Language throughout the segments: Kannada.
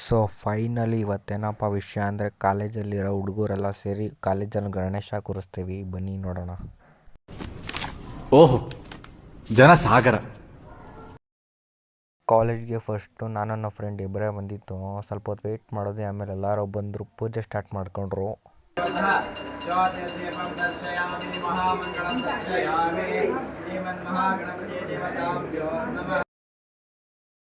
ಸೊ ಫೈನಲಿ ಇವತ್ತೇನಪ್ಪ ವಿಷಯ ಅಂದರೆ ಕಾಲೇಜಲ್ಲಿರೋ ಹುಡುಗರೆಲ್ಲ ಸೇರಿ ಕಾಲೇಜಲ್ಲಿ ಗಣೇಶ ಕೂರಿಸ್ತೀವಿ, ಬನ್ನಿ ನೋಡೋಣ. ಓಹೋ, ಜನ ಸಾಗರ. ಕಾಲೇಜ್ಗೆ ಫಸ್ಟು ನಾನು ನನ್ನ ಫ್ರೆಂಡ್ ಇಬ್ಬರೇ ಬಂದಿತ್ತು. ಸ್ವಲ್ಪ ಹೊತ್ತು ವೆಯ್ಟ್ ಮಾಡಿದೆ, ಆಮೇಲೆ ಎಲ್ಲರೂ ಬಂದರು, ಪೂಜೆ ಸ್ಟಾರ್ಟ್ ಮಾಡ್ಕೊಂಡ್ರು.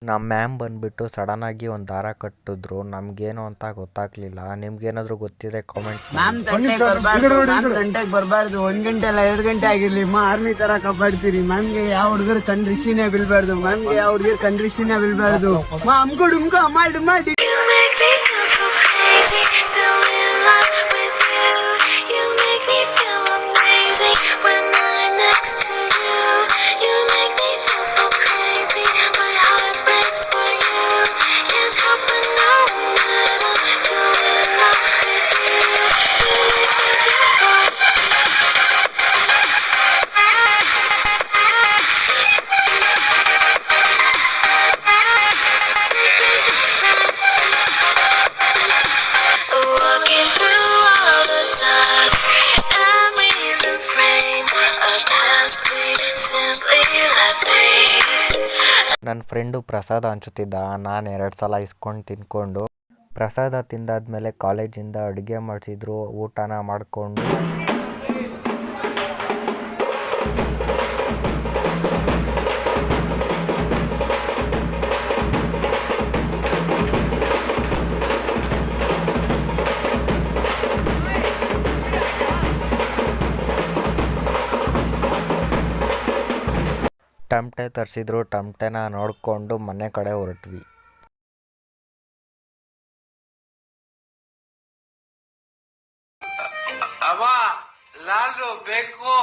ನಮ್ಮ ಮ್ಯಾಮ್ ಬಂದುಬಿಟ್ಟು ಸಡನ್ನಾಗಿ ಒಂದು ದಾರ ಕಟ್ಟಿದ್ರು. ನಮಗೇನು ಅಂತ ಗೊತ್ತಾಗ್ಲಿಲ್ಲ. ನಿಮ್ಗೇನಾದರೂ ಗೊತ್ತಿದೆ ಕಾಮೆಂಟ್. ಮ್ಯಾಮ್ ಗಂಟೆಗೆ ಬರಬಾರ್ದು, 1 ಗಂಟೆ ಅಲ್ಲ 2 ಗಂಟೆ ಆಗಿರ್ಲಿ, ಆರ್ಮಿ ತರ ಕಾಪಾಡ್ತೀರಿ. ಮ್ಯಾಮ್ಗೆ ಯಾವ ಹುಡುಗರು ಕಂಡ್ರಿಸಿನೇ ಬೀಳ್ಬಾರ್ದು, ಮ್ಯಾಮ್ಗೆ ಯಾವ ಹುಡುಗರು ಕಂಡ್ರಿಸಿನೇ ಬೀಳ್ಬಾರ್ದು. ಮಾಡಿ ನನ್ನ ಫ್ರೆಂಡು ಪ್ರಸಾದ ಹಂಚುತ್ತಿದ್ದ. ನಾನು 2 ಸಲ ಇಸ್ಕೊಂಡು ತಿನ್ಕೊಂಡು, ಪ್ರಸಾದ ತಿಂದಾದ್ಮೇಲೆ ಕಾಲೇಜಿಂದ ಅಡುಗೆ ಮಾಡಿಸಿದ್ರು. ಊಟನ ಮಾಡಿಕೊಂಡು ಟಮಟೆ ತರಿಸಿದ್ರು. ಟಮಟೆನ ನೋಡಿಕೊಂಡು ಮನೆ ಕಡೆ ಹೊರಟ್ವಿ. ಅವ ಲಾಲು ಬೇಕು.